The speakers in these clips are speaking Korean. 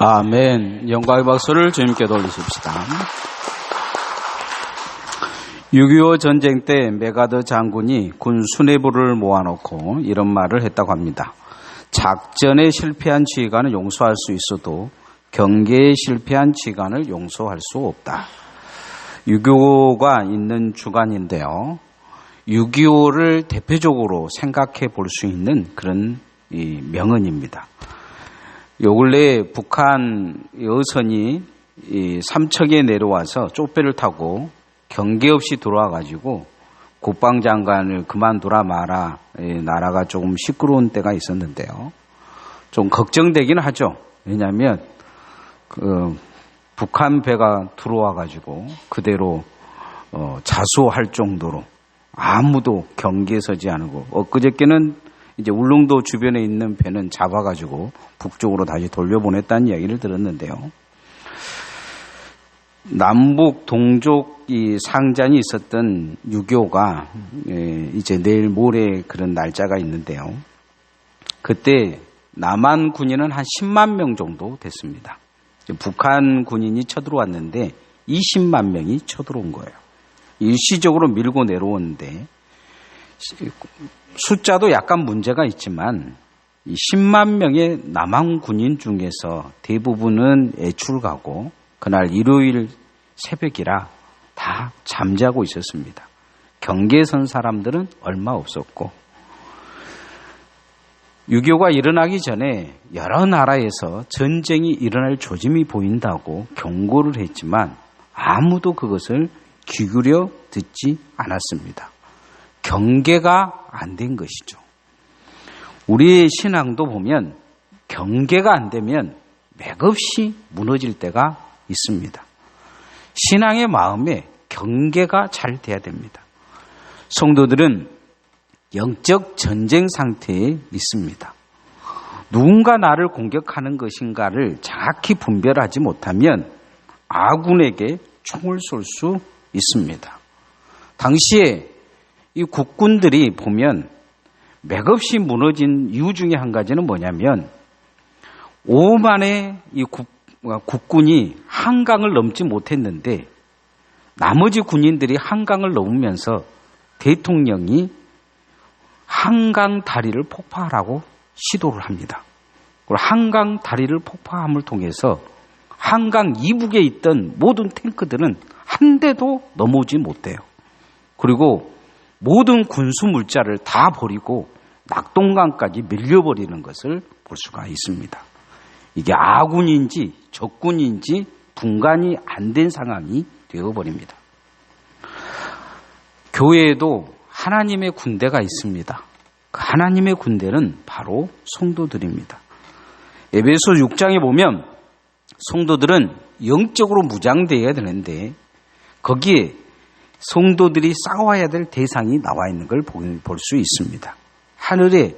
아멘. 영광의 박수를 주님께 돌리십시다. 6.25 전쟁 때 메가더 장군이 군 수뇌부를 모아놓고 이런 말을 했다고 합니다. 작전에 실패한 지휘관은 용서할 수 있어도 경계에 실패한 지휘관을 용서할 수 없다. 6.25가 있는 주간인데요. 6.25를 대표적으로 생각해 볼 수 있는 그런 명언입니다. 요 근래 북한 여선이 삼척에 내려와서 쫓배를 타고 경계 없이 들어와 가지고 국방장관을 그만두라 마라, 나라가 조금 시끄러운 때가 있었는데요. 좀 걱정되긴 하죠. 왜냐하면 북한 배가 들어와 가지고 그대로 자수할 정도로 아무도 경계에 서지 않고, 엊그저께는 이제 울릉도 주변에 있는 배는 잡아가지고 북쪽으로 다시 돌려보냈다는 이야기를 들었는데요. 남북 동족 이 상잔이 있었던 6.25가 이제 내일 모레 그런 날짜가 있는데요. 그때 남한 군인은 한 10만 명 정도 됐습니다. 북한 군인이 쳐들어왔는데 20만 명이 쳐들어온 거예요. 일시적으로 밀고 내려오는데 숫자도 약간 문제가 있지만 이 10만 명의 남한 군인 중에서 대부분은 애출 가고 그날 일요일 새벽이라 다 잠자고 있었습니다. 경계에 선 사람들은 얼마 없었고, 6.25가 일어나기 전에 여러 나라에서 전쟁이 일어날 조짐이 보인다고 경고를 했지만 아무도 그것을 귀 기울여 듣지 않았습니다. 경계가 안 된 것이죠. 우리의 신앙도 보면 경계가 안 되면 맥없이 무너질 때가 있습니다. 신앙의 마음에 경계가 잘 돼야 됩니다. 성도들은 영적 전쟁 상태에 있습니다. 누군가 나를 공격하는 것인가를 정확히 분별하지 못하면 아군에게 총을 쏠 수 있습니다. 당시에 이 국군들이 보면 맥없이 무너진 이유 중에 한 가지는 뭐냐면 5만의 이 국군이 한강을 넘지 못했는데 나머지 군인들이 한강을 넘으면서 대통령이 한강 다리를 폭파하라고 시도를 합니다. 그리고 한강 다리를 폭파함을 통해서 한강 이북에 있던 모든 탱크들은 한 대도 넘어오지 못해요. 그리고 모든 군수 물자를 다 버리고 낙동강까지 밀려버리는 것을 볼 수가 있습니다. 이게 아군인지 적군인지 분간이 안 된 상황이 되어버립니다. 교회에도 하나님의 군대가 있습니다. 그 하나님의 군대는 바로 성도들입니다. 에베소 6장에 보면 성도들은 영적으로 무장되어야 되는데 거기에 성도들이 싸워야 될 대상이 나와 있는 걸 볼 수 있습니다. 하늘의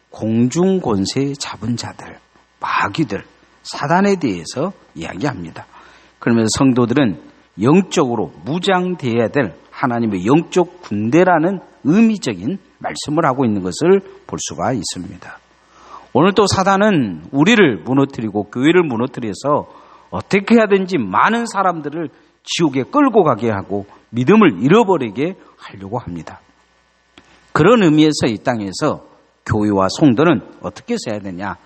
공중 권세 잡은 자들, 마귀들, 사단에 대해서 이야기합니다. 그러면서 성도들은 영적으로 무장되어야 될 하나님의 영적 군대라는 의미적인 말씀을 하고 있는 것을 볼 수가 있습니다. 오늘 또 사단은 우리를 무너뜨리고 교회를 무너뜨려서 어떻게 하든지 많은 사람들을 지옥에 끌고 가게 하고 믿음을 잃어버리게 하려고 합니다. 그런 의미에서 이 땅에서 교회와 성도는 어떻게 써야 되냐?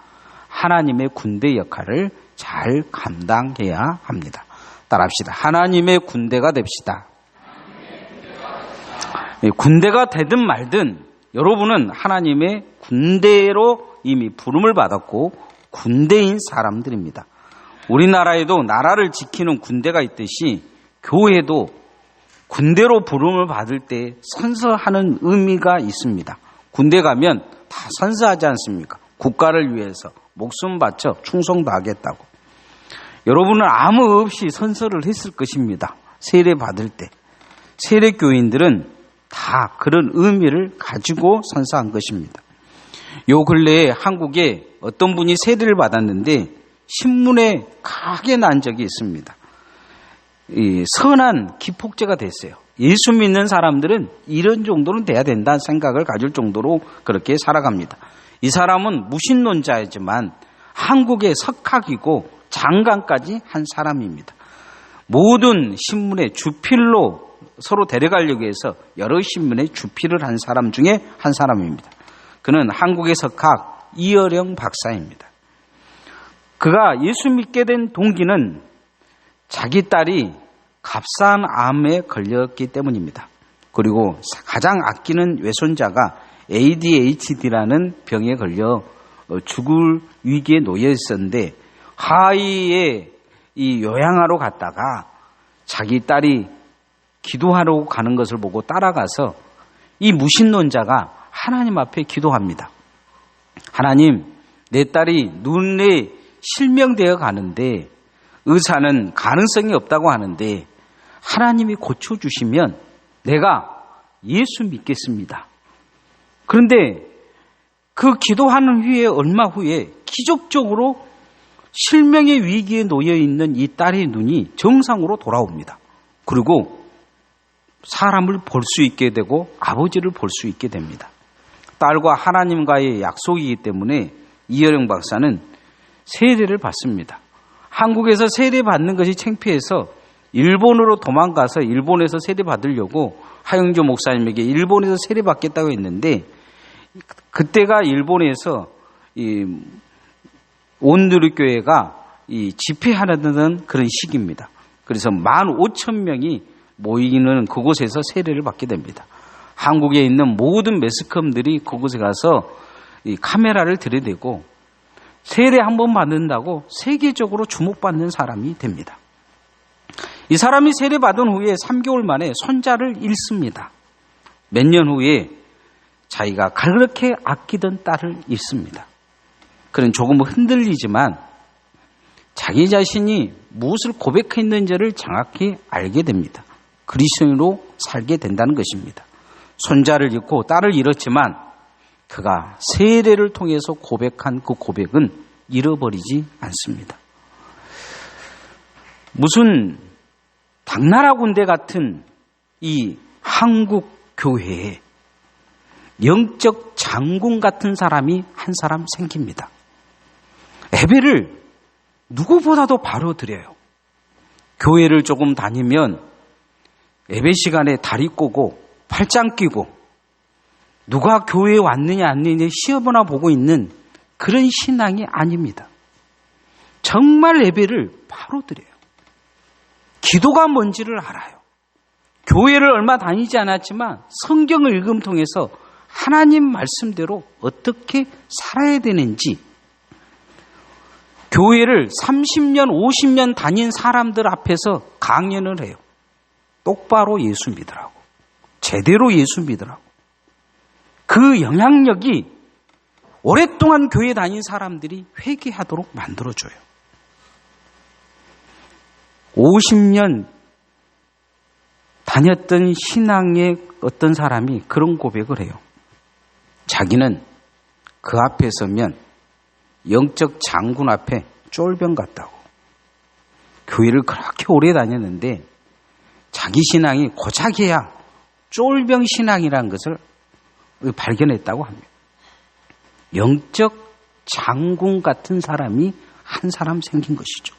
하나님의 군대 역할을 잘 감당해야 합니다. 따라합시다. 하나님의 군대가 됩시다. 군대가 되든 말든 여러분은 하나님의 군대로 이미 부름을 받았고 군대인 사람들입니다. 우리나라에도 나라를 지키는 군대가 있듯이 교회도 군대로 부름을 받을 때 선서하는 의미가 있습니다. 군대 가면 다 선서하지 않습니까? 국가를 위해서 목숨 바쳐 충성도 하겠다고. 여러분은 아무 없이 선서를 했을 것입니다. 세례 받을 때. 세례 교인들은 다 그런 의미를 가지고 선서한 것입니다. 요 근래에 한국에 어떤 분이 세례를 받았는데 신문에 크게 난 적이 있습니다. 이 선한 기폭제가 됐어요. 예수 믿는 사람들은 이런 정도는 돼야 된다는 생각을 가질 정도로 그렇게 살아갑니다. 이 사람은 무신론자이지만 한국의 석학이고 장관까지 한 사람입니다. 모든 신문의 주필로 서로 데려가려고 해서 여러 신문의 주필을 한 사람 중에 한 사람입니다. 그는 한국의 석학 이어령 박사입니다. 그가 예수 믿게 된 동기는 자기 딸이 값싼 암에 걸렸기 때문입니다. 그리고 가장 아끼는 외손자가 ADHD라는 병에 걸려 죽을 위기에 놓여 있었는데 하와이에 이 요양하러 갔다가 자기 딸이 기도하러 가는 것을 보고 따라가서 이 무신론자가 하나님 앞에 기도합니다. 하나님, 내 딸이 눈에 실명되어 가는데 의사는 가능성이 없다고 하는데 하나님이 고쳐주시면 내가 예수 믿겠습니다. 그런데 그 기도하는 후에 얼마 후에 기적적으로 실명의 위기에 놓여 있는 이 딸의 눈이 정상으로 돌아옵니다. 그리고 사람을 볼 수 있게 되고 아버지를 볼 수 있게 됩니다. 딸과 하나님과의 약속이기 때문에 이어령 박사는 세례를 받습니다. 한국에서 세례 받는 것이 창피해서 일본으로 도망가서 일본에서 세례 받으려고 하영조 목사님에게 일본에서 세례 받겠다고 했는데 그때가 일본에서 이 온누리교회가 이 집회하는 그런 시기입니다. 그래서 15,000명이 모이는 그곳에서 세례를 받게 됩니다. 한국에 있는 모든 매스컴들이 그곳에 가서 이 카메라를 들이대고 세례 한 번 받는다고 세계적으로 주목받는 사람이 됩니다. 이 사람이 세례 받은 후에 3개월 만에 손자를 잃습니다. 몇 년 후에 자기가 그렇게 아끼던 딸을 잃습니다. 그는 조금 흔들리지만 자기 자신이 무엇을 고백했는지를 정확히 알게 됩니다. 그리스도인으로 살게 된다는 것입니다. 손자를 잃고 딸을 잃었지만 그가 세례를 통해서 고백한 그 고백은 잃어버리지 않습니다. 무슨 당나라 군대 같은 이 한국 교회에 영적 장군 같은 사람이 한 사람 생깁니다. 예배를 누구보다도 바로 드려요. 교회를 조금 다니면 예배 시간에 다리 꼬고 팔짱 끼고 누가 교회에 왔느냐 안 왔느냐 시험이나 보고 있는 그런 신앙이 아닙니다. 정말 예배를 바로 드려요. 기도가 뭔지를 알아요. 교회를 얼마 다니지 않았지만 성경을 읽음 통해서 하나님 말씀대로 어떻게 살아야 되는지 교회를 30년, 50년 다닌 사람들 앞에서 강연을 해요. 똑바로 예수 믿으라고. 제대로 예수 믿으라고. 그 영향력이 오랫동안 교회 다닌 사람들이 회개하도록 만들어줘요. 50년 다녔던 신앙의 어떤 사람이 그런 고백을 해요. 자기는 그 앞에 서면 영적 장군 앞에 쫄병 같다고. 교회를 그렇게 오래 다녔는데 자기 신앙이 고작이야 쫄병 신앙이라는 것을 발견했다고 합니다. 영적 장군 같은 사람이 한 사람 생긴 것이죠.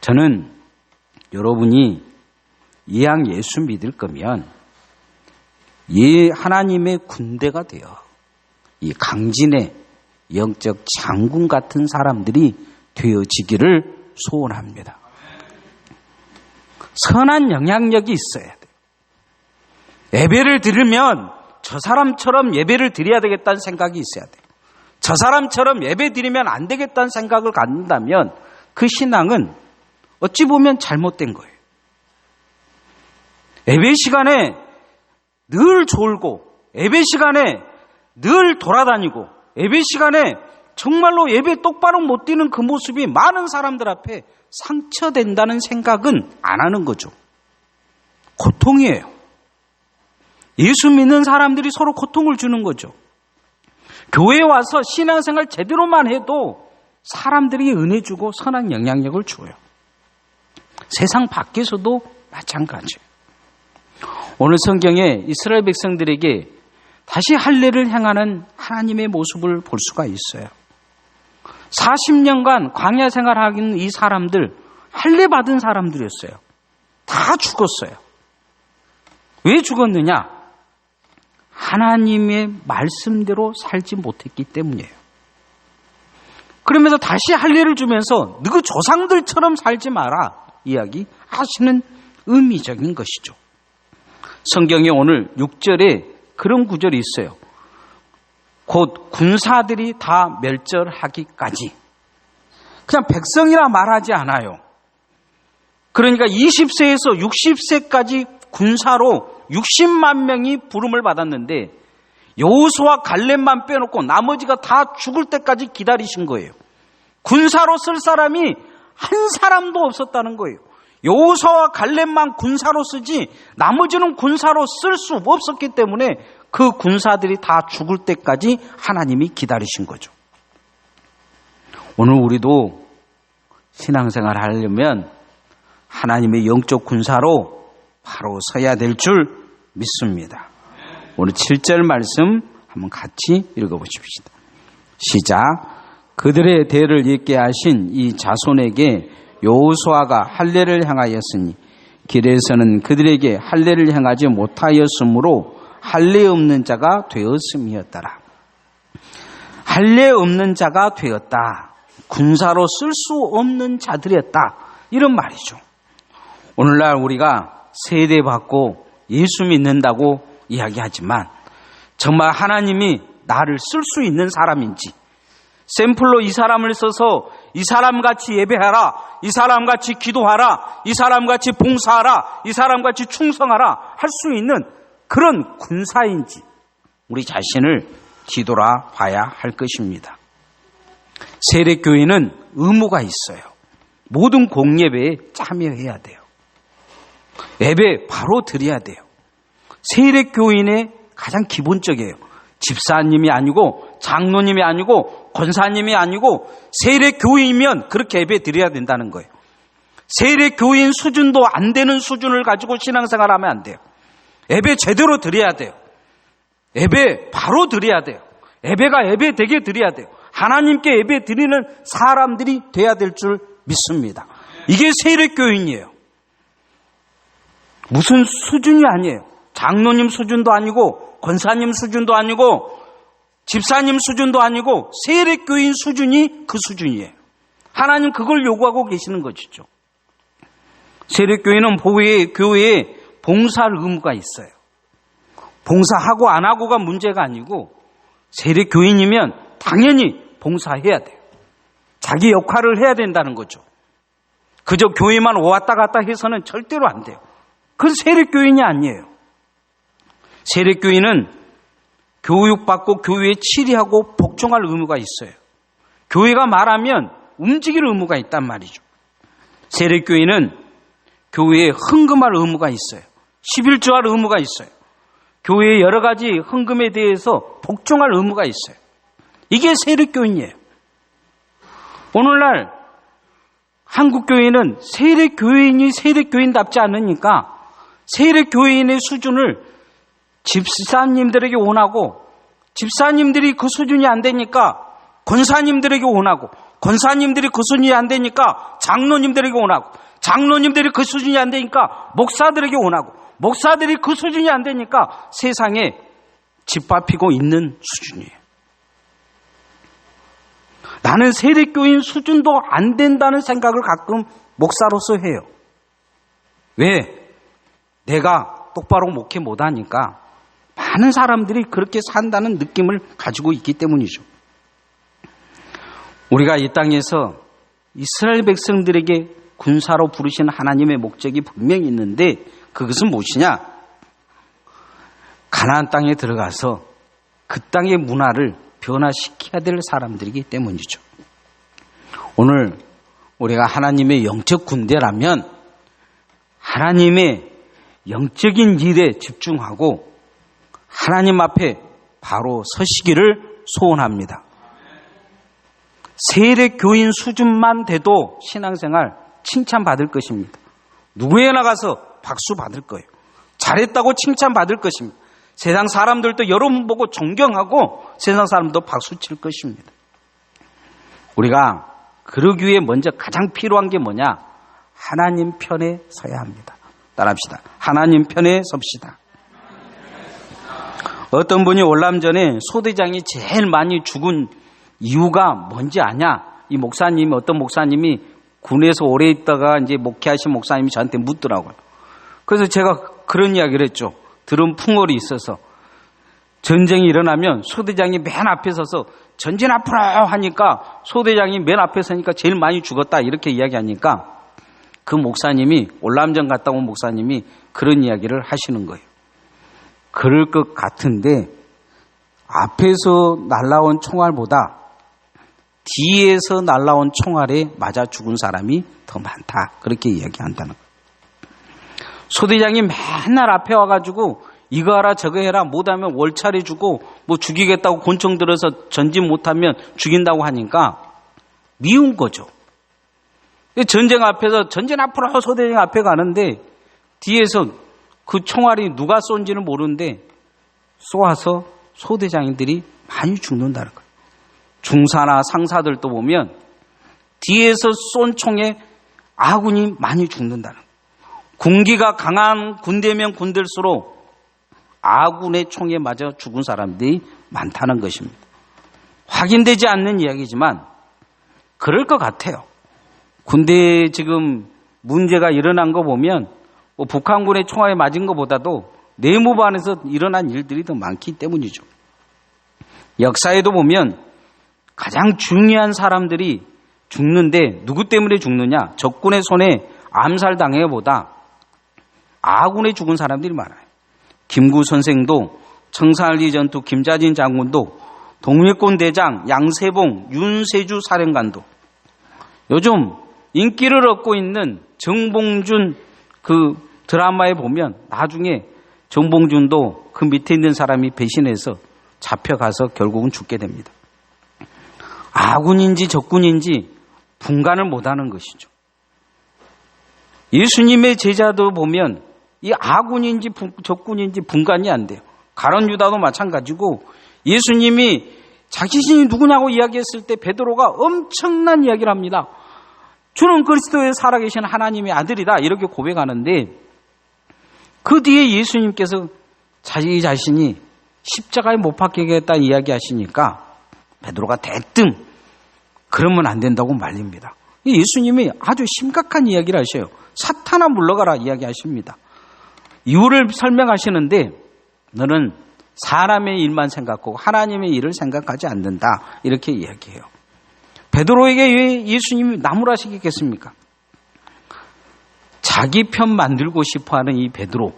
저는 여러분이 이왕 예수 믿을 거면 하나님의 군대가 되어 이 강진의 영적 장군 같은 사람들이 되어지기를 소원합니다. 선한 영향력이 있어야 돼요. 예배를 드리면 저 사람처럼 예배를 드려야 되겠다는 생각이 있어야 돼요. 저 사람처럼 예배 드리면 안 되겠다는 생각을 갖는다면 그 신앙은 어찌 보면 잘못된 거예요. 예배 시간에 늘 졸고 예배 시간에 늘 돌아다니고 예배 시간에 정말로 예배 똑바로 못 드리는 그 모습이 많은 사람들 앞에 상처된다는 생각은 안 하는 거죠. 고통이에요. 예수 믿는 사람들이 서로 고통을 주는 거죠. 교회에 와서 신앙생활 제대로만 해도 사람들이 은혜 주고 선한 영향력을 줘요. 세상 밖에서도 마찬가지예요. 오늘 성경에 이스라엘 백성들에게 다시 할례를 행하는 하나님의 모습을 볼 수가 있어요. 40년간 광야 생활하는 이 사람들 할례 받은 사람들이었어요. 다 죽었어요. 왜 죽었느냐? 하나님의 말씀대로 살지 못했기 때문이에요. 그러면서 다시 할례를 주면서 너희 조상들처럼 살지 마라 이야기하시는 의미적인 것이죠. 성경에 오늘 6절에 그런 구절이 있어요. 곧 군사들이 다 멸절하기까지. 그냥 백성이라 말하지 않아요. 그러니까 20세에서 60세까지 군사로 60만 명이 부름을 받았는데 여호수아 갈렙만 빼놓고 나머지가 다 죽을 때까지 기다리신 거예요. 군사로 쓸 사람이 한 사람도 없었다는 거예요. 여호수아와 갈렙만 군사로 쓰지 나머지는 군사로 쓸 수 없었기 때문에 그 군사들이 다 죽을 때까지 하나님이 기다리신 거죠. 오늘 우리도 신앙생활 하려면 하나님의 영적 군사로 바로 서야 될 줄 믿습니다. 오늘 7절 말씀 한번 같이 읽어보십시다. 시작. 그들의 대를 잇게 하신 이 자손에게 여호수아가 할례를 행하였으니 길에서는 그들에게 할례를 행하지 못하였으므로 할례 없는 자가 되었음이었더라. 할례 없는 자가 되었다. 군사로 쓸 수 없는 자들이었다. 이런 말이죠. 오늘날 우리가 세례받고 예수 믿는다고 이야기하지만 정말 하나님이 나를 쓸 수 있는 사람인지, 샘플로 이 사람을 써서 이 사람같이 예배하라, 이 사람같이 기도하라, 이 사람같이 봉사하라, 이 사람같이 충성하라 할 수 있는 그런 군사인지 우리 자신을 뒤돌아 봐야 할 것입니다. 세례교회는 의무가 있어요. 모든 공예배에 참여해야 돼요. 예배 바로 드려야 돼요. 세례교인의 가장 기본적이에요. 집사님이 아니고 장로님이 아니고 권사님이 아니고 세례교인이면 그렇게 예배 드려야 된다는 거예요. 세례교인 수준도 안 되는 수준을 가지고 신앙생활하면 안 돼요. 예배 제대로 드려야 돼요. 예배 바로 드려야 돼요. 예배가 예배 되게 드려야 돼요. 하나님께 예배 드리는 사람들이 돼야 될 줄 믿습니다. 이게 세례교인이에요. 무슨 수준이 아니에요. 장로님 수준도 아니고 권사님 수준도 아니고 집사님 수준도 아니고 세례교인 수준이 그 수준이에요. 하나님 그걸 요구하고 계시는 것이죠. 세례교인은 교회에 봉사할 의무가 있어요. 봉사하고 안 하고가 문제가 아니고 세례교인이면 당연히 봉사해야 돼요. 자기 역할을 해야 된다는 거죠. 그저 교회만 왔다 갔다 해서는 절대로 안 돼요. 그건 세례교인이 아니에요. 세례교인은 교육받고 교회에 치리하고 복종할 의무가 있어요. 교회가 말하면 움직일 의무가 있단 말이죠. 세례교인은 교회에 헌금할 의무가 있어요. 11조할 의무가 있어요. 교회의 여러 가지 헌금에 대해서 복종할 의무가 있어요. 이게 세례교인이에요. 오늘날 한국교회는 세례교인이 세례교인답지 않으니까 세례교인의 수준을 집사님들에게 원하고 집사님들이 그 수준이 안 되니까 권사님들에게 원하고 권사님들이 그 수준이 안 되니까 장로님들에게 원하고 장로님들이 그 수준이 안 되니까 목사들에게 원하고 목사들이 그 수준이 안 되니까 세상에 짓밟히고 있는 수준이에요. 나는 세례교인 수준도 안 된다는 생각을 가끔 목사로서 해요. 왜? 내가 똑바로 목회 못하니까 많은 사람들이 그렇게 산다는 느낌을 가지고 있기 때문이죠. 우리가 이 땅에서 이스라엘 백성들에게 군사로 부르신 하나님의 목적이 분명히 있는데 그것은 무엇이냐? 가나안 땅에 들어가서 그 땅의 문화를 변화시켜야 될 사람들이기 때문이죠. 오늘 우리가 하나님의 영적 군대라면 하나님의 영적인 일에 집중하고 하나님 앞에 바로 서시기를 소원합니다. 세례교인 수준만 돼도 신앙생활 칭찬받을 것입니다. 누구에 나가서 박수 받을 거예요. 잘했다고 칭찬받을 것입니다. 세상 사람들도 여러분 보고 존경하고 세상 사람도 박수 칠 것입니다. 우리가 그러기 위해 먼저 가장 필요한 게 뭐냐? 하나님 편에 서야 합니다. 따라합시다. 하나님 편에 섭시다. 어떤 분이 월남 전에 소대장이 제일 많이 죽은 이유가 뭔지 아냐? 이 목사님이, 어떤 목사님이 군에서 오래 있다가 이제 목회하신 목사님이 저한테 묻더라고요. 그래서 제가 그런 이야기를 했죠. 들은 풍월이 있어서 전쟁이 일어나면 소대장이 맨 앞에 서서 전진 앞으로 하니까 소대장이 맨 앞에 서니까 제일 많이 죽었다 이렇게 이야기하니까 그 목사님이, 월남전 갔다 온 목사님이 그런 이야기를 하시는 거예요. 그럴 것 같은데 앞에서 날라온 총알보다 뒤에서 날라온 총알에 맞아 죽은 사람이 더 많다. 그렇게 이야기한다는 거예요. 소대장이 맨날 앞에 와가지고 이거 하라 저거 해라 못하면 월차례 주고 뭐 죽이겠다고 권총 들어서 전진 못하면 죽인다고 하니까 미운 거죠. 전쟁 앞에서 전진 앞으로 소대장 앞에 가는데 뒤에서 그 총알이 누가 쏜지는 모르는데 쏘아서 소대장인들이 많이 죽는다는 거예요. 중사나 상사들도 보면 뒤에서 쏜 총에 아군이 많이 죽는다는 거예요. 군기가 강한 군대면 군대일수록 아군의 총에 맞아 죽은 사람들이 많다는 것입니다. 확인되지 않는 이야기지만 그럴 것 같아요. 군대에 지금 문제가 일어난 거 보면 뭐 북한군의 총알에 맞은 것보다도 내무반에서 일어난 일들이 더 많기 때문이죠. 역사에도 보면 가장 중요한 사람들이 죽는데 누구 때문에 죽느냐? 적군의 손에 암살당해보다 아군에 죽은 사람들이 많아요. 김구 선생도, 청산리 전투 김자진 장군도, 동해권 대장 양세봉, 윤세주 사령관도, 요즘 인기를 얻고 있는 정봉준 그 드라마에 보면 나중에 정봉준도 그 밑에 있는 사람이 배신해서 잡혀가서 결국은 죽게 됩니다. 아군인지 적군인지 분간을 못하는 것이죠. 예수님의 제자도 보면 이 아군인지 적군인지 분간이 안 돼요. 가룟 유다도 마찬가지고 예수님이 자신이 누구냐고 이야기했을 때 베드로가 엄청난 이야기를 합니다. 주는 그리스도의 살아계신 하나님의 아들이다 이렇게 고백하는데 그 뒤에 예수님께서 자기 자신이 십자가에 못 박히겠다 이야기하시니까 베드로가 대뜸 그러면 안 된다고 말립니다. 예수님이 아주 심각한 이야기를 하셔요. 사탄아 물러가라 이야기하십니다. 이유를 설명하시는데 너는 사람의 일만 생각하고 하나님의 일을 생각하지 않는다 이렇게 이야기해요. 베드로에게 왜 예수님이 나무라시겠습니까? 자기 편 만들고 싶어하는 이 베드로,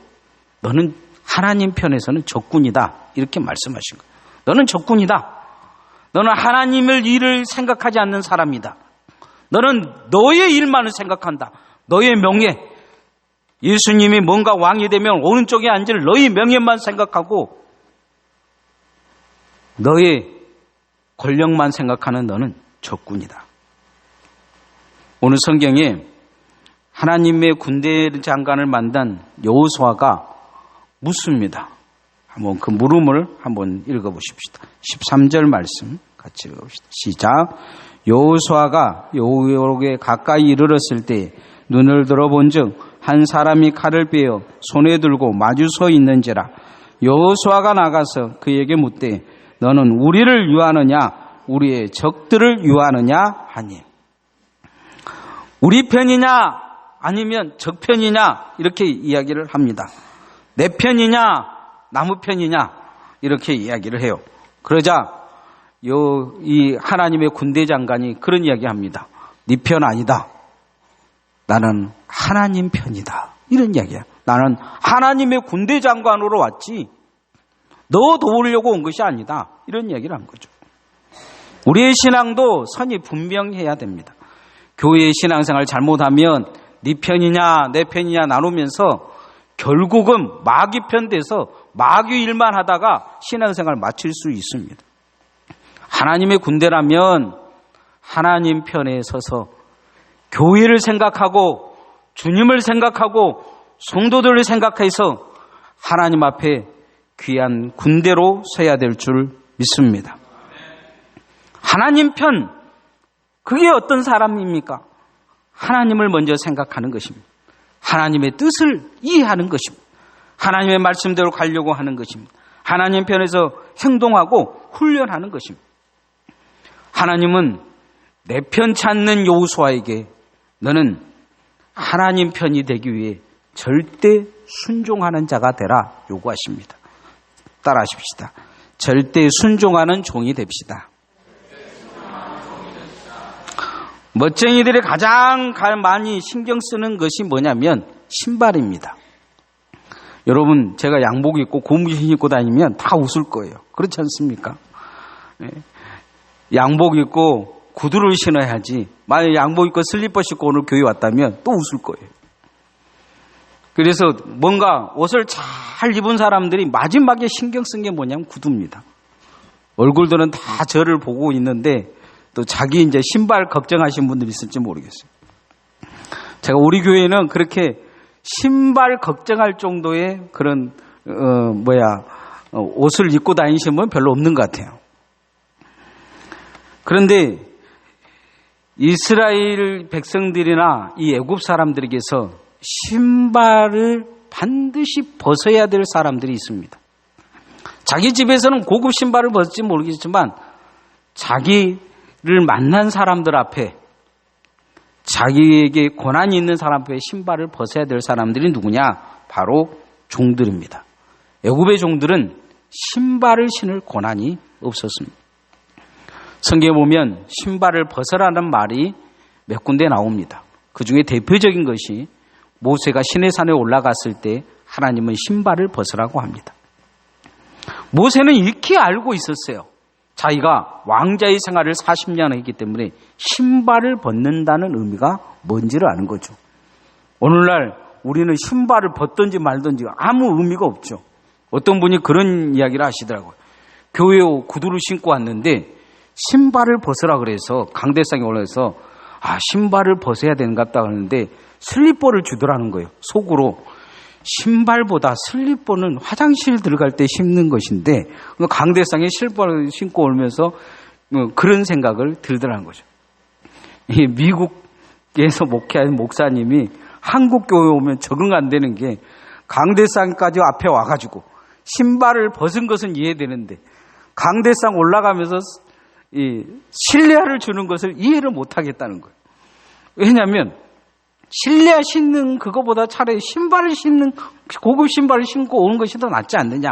너는 하나님 편에서는 적군이다 이렇게 말씀하신 거예요. 너는 적군이다. 너는 하나님의 일을 생각하지 않는 사람이다. 너는 너의 일만을 생각한다. 너의 명예, 예수님이 뭔가 왕이 되면 오른쪽에 앉을 너의 명예만 생각하고 너의 권력만 생각하는 너는 적군이다. 오늘 성경에 하나님의 군대 장관을 만난 여호수아가 묻습니다. 한번 그 물음을 한번 읽어보십시다. 13절 말씀 같이 읽어봅시다. 시작. 여호수아가 여호와께 가까이 이르렀을 때 눈을 들어본즉 한 사람이 칼을 빼어 손에 들고 마주 서 있는지라. 여호수아가 나가서 그에게 묻되 너는 우리를 유하느냐 우리의 적들을 유하느냐 하니. 우리 편이냐 아니면 적 편이냐 이렇게 이야기를 합니다. 내 편이냐 나무 편이냐 이렇게 이야기를 해요. 그러자 이 하나님의 군대 장관이 그런 이야기합니다. 네 편 아니다. 나는 하나님 편이다. 이런 이야기야. 나는 하나님의 군대 장관으로 왔지 너 도우려고 온 것이 아니다. 이런 이야기를 한 거죠. 우리의 신앙도 선이 분명해야 됩니다. 교회의 신앙생활 잘못하면 네 편이냐 내 편이냐 나누면서 결국은 마귀 편 돼서 마귀 일만 하다가 신앙생활 마칠 수 있습니다. 하나님의 군대라면 하나님 편에 서서 교회를 생각하고 주님을 생각하고 성도들을 생각해서 하나님 앞에 귀한 군대로 서야 될 줄 믿습니다. 하나님 편, 그게 어떤 사람입니까? 하나님을 먼저 생각하는 것입니다. 하나님의 뜻을 이해하는 것입니다. 하나님의 말씀대로 가려고 하는 것입니다. 하나님 편에서 행동하고 훈련하는 것입니다. 하나님은 내 편 찾는 여호수아에게 너는 하나님 편이 되기 위해 절대 순종하는 자가 되라 요구하십니다. 따라하십시다. 절대 순종하는 종이 됩시다. 멋쟁이들이 가장 많이 신경 쓰는 것이 뭐냐면 신발입니다. 여러분, 제가 양복 입고 고무신 입고 다니면 다 웃을 거예요. 그렇지 않습니까? 양복 입고 구두를 신어야지. 만약에 양복 입고 슬리퍼 신고 오늘 교회 왔다면 또 웃을 거예요. 그래서 뭔가 옷을 잘 입은 사람들이 마지막에 신경 쓴 게 뭐냐면 구두입니다. 얼굴들은 다 저를 보고 있는데 또 자기 이제 신발 걱정하신 분들이 있을지 모르겠어요. 제가 우리 교회는 그렇게 신발 걱정할 정도의 그런 옷을 입고 다니시는 분 별로 없는 것 같아요. 그런데 이스라엘 백성들이나 이 애굽 사람들에게서 신발을 반드시 벗어야 될 사람들이 있습니다. 자기 집에서는 고급 신발을 벗을지 모르겠지만 자기를 만난 사람들 앞에 자기에게 권한이 있는 사람 앞에 신발을 벗어야 될 사람들이 누구냐? 바로 종들입니다. 애굽의 종들은 신발을 신을 권한이 없었습니다. 성경에 보면 신발을 벗으라는 말이 몇 군데 나옵니다. 그 중에 대표적인 것이 모세가 시내산에 올라갔을 때 하나님은 신발을 벗으라고 합니다. 모세는 익히 알고 있었어요. 자기가 왕자의 생활을 40년 했기 때문에 신발을 벗는다는 의미가 뭔지를 아는 거죠. 오늘날 우리는 신발을 벗든지 말든지 아무 의미가 없죠. 어떤 분이 그런 이야기를 하시더라고요. 교회에 구두를 신고 왔는데 신발을 벗으라 그래서 강대상에 올라서 신발을 벗어야 되는 것 같다 하는데 슬리퍼를 주더라는 거예요. 속으로. 신발보다 슬리퍼는 화장실 들어갈 때 신는 것인데 강대상에 슬리퍼를 신고 오면서 그런 생각을 들더라는 거죠. 미국에서 목회하는 목사님이 한국 교회 오면 적응 안 되는 게 강대상까지 앞에 와가지고 신발을 벗은 것은 이해되는데 강대상 올라가면서 이 실내화를 주는 것을 이해를 못하겠다는 거예요. 왜냐하면 실내화 신는 그거보다 차라리 신발을 신는 고급 신발을 신고 오는 것이 더 낫지 않느냐.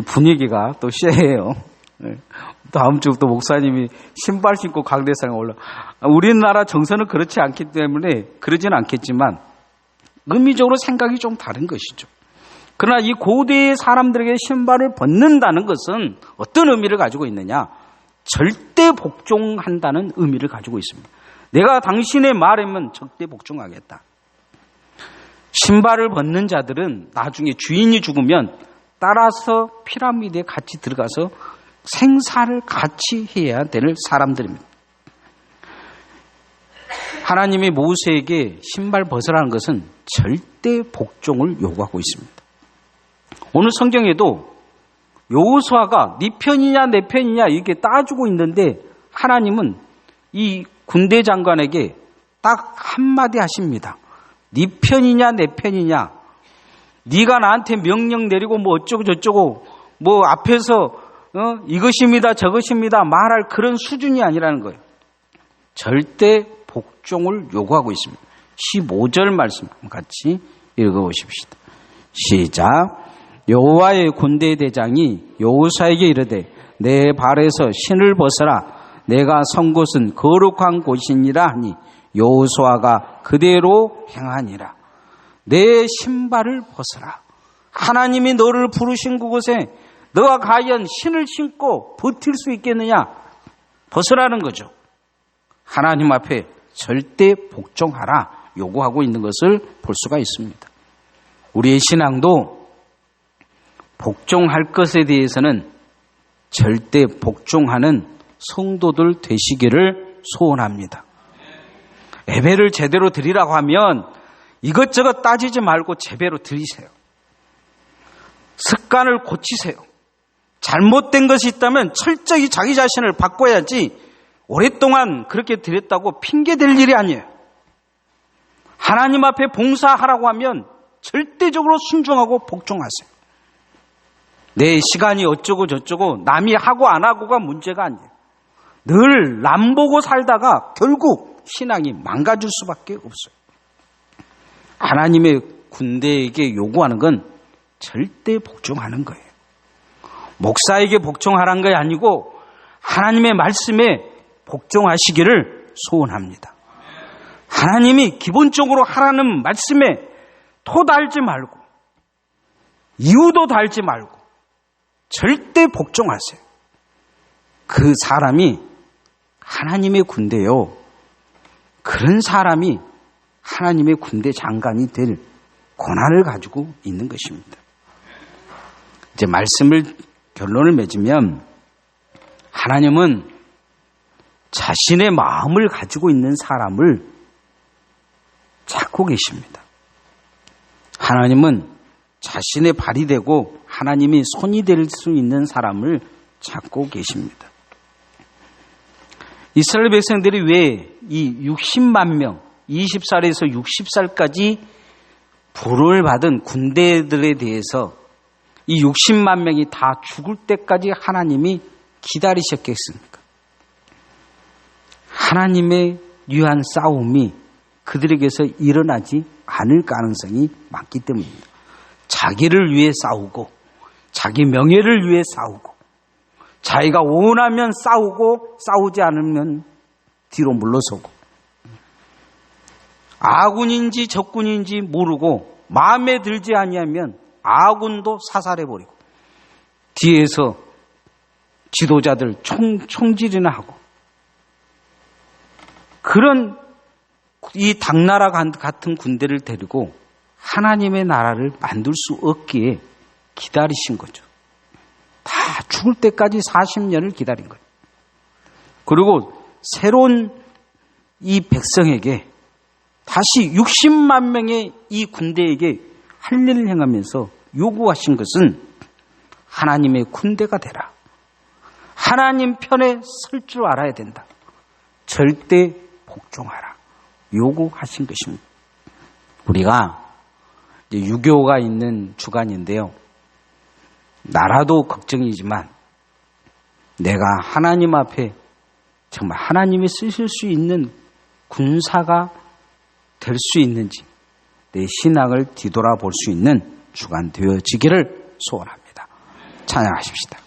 분위기가 또 쎄해요. 다음 주부터 목사님이 신발 신고 강대상에 올라. 우리나라 정서는 그렇지 않기 때문에 그러지는 않겠지만 의미적으로 생각이 좀 다른 것이죠. 그러나 이 고대의 사람들에게 신발을 벗는다는 것은 어떤 의미를 가지고 있느냐? 절대 복종한다는 의미를 가지고 있습니다. 내가 당신의 말에만 절대 복종하겠다. 신발을 벗는 자들은 나중에 주인이 죽으면 따라서 피라미드에 같이 들어가서 생사를 같이 해야 될 사람들입니다. 하나님이 모세에게 신발 벗으라는 것은 절대 복종을 요구하고 있습니다. 오늘 성경에도 여호수아가 네 편이냐 내 편이냐 이렇게 따지고 있는데 하나님은 이 군대 장관에게 딱 한마디 하십니다. 네 편이냐 내 편이냐. 네가 나한테 명령 내리고 뭐 어쩌고 저쩌고 뭐 앞에서 이것입니다 저것입니다 말할 그런 수준이 아니라는 거예요. 절대 복종을 요구하고 있습니다. 15절 말씀 같이 읽어보십시다. 시작. 여호와의 군대 대장이 여호수아에게 이르되 내 발에서 신을 벗어라. 내가 선 곳은 거룩한 곳이니라 하니 여호수아가 그대로 행하니라. 내 신발을 벗어라. 하나님이 너를 부르신 그곳에 너가 과연 신을 신고 버틸 수 있겠느냐? 벗으라는 거죠. 하나님 앞에 절대 복종하라 요구하고 있는 것을 볼 수가 있습니다. 우리의 신앙도 복종할 것에 대해서는 절대 복종하는 성도들 되시기를 소원합니다. 예배를 제대로 드리라고 하면 이것저것 따지지 말고 제대로 드리세요. 습관을 고치세요. 잘못된 것이 있다면 철저히 자기 자신을 바꿔야지 오랫동안 그렇게 드렸다고 핑계댈 일이 아니에요. 하나님 앞에 봉사하라고 하면 절대적으로 순종하고 복종하세요. 내 시간이 어쩌고 저쩌고 남이 하고 안 하고가 문제가 아니에요. 늘 남보고 살다가 결국 신앙이 망가질 수밖에 없어요. 하나님의 군대에게 요구하는 건 절대 복종하는 거예요. 목사에게 복종하라는 게 아니고 하나님의 말씀에 복종하시기를 소원합니다. 하나님이 기본적으로 하라는 말씀에 토 달지 말고 이유도 달지 말고 절대 복종하세요. 그 사람이 하나님의 군대요. 그런 사람이 하나님의 군대 장관이 될 권한을 가지고 있는 것입니다. 이제 결론을 맺으면 하나님은 자신의 마음을 가지고 있는 사람을 찾고 계십니다. 하나님은 자신의 발이 되고 하나님이 손이 될 수 있는 사람을 찾고 계십니다. 이스라엘 백성들이 왜 이 60만 명, 20살에서 60살까지 부름을 받은 군대들에 대해서 이 60만 명이 다 죽을 때까지 하나님이 기다리셨겠습니까? 하나님의 위한 싸움이 그들에게서 일어나지 않을 가능성이 많기 때문입니다. 자기를 위해 싸우고 자기 명예를 위해 싸우고 자기가 원하면 싸우고 싸우지 않으면 뒤로 물러서고 아군인지 적군인지 모르고 마음에 들지 아니하면 아군도 사살해버리고 뒤에서 지도자들 총질이나 하고 그런 이 당나라 같은 군대를 데리고 하나님의 나라를 만들 수 없기에 기다리신 거죠. 다 죽을 때까지 40년을 기다린 거예요. 그리고 새로운 이 백성에게 다시 60만 명의 이 군대에게 할 일을 행하면서 요구하신 것은 하나님의 군대가 되라. 하나님 편에 설 줄 알아야 된다. 절대 복종하라. 요구하신 것입니다. 우리가 이제 유교가 있는 주간인데요. 나라도 걱정이지만 내가 하나님 앞에 정말 하나님이 쓰실 수 있는 군사가 될 수 있는지 내 신앙을 뒤돌아볼 수 있는 주간 되어지기를 소원합니다. 찬양하십시다.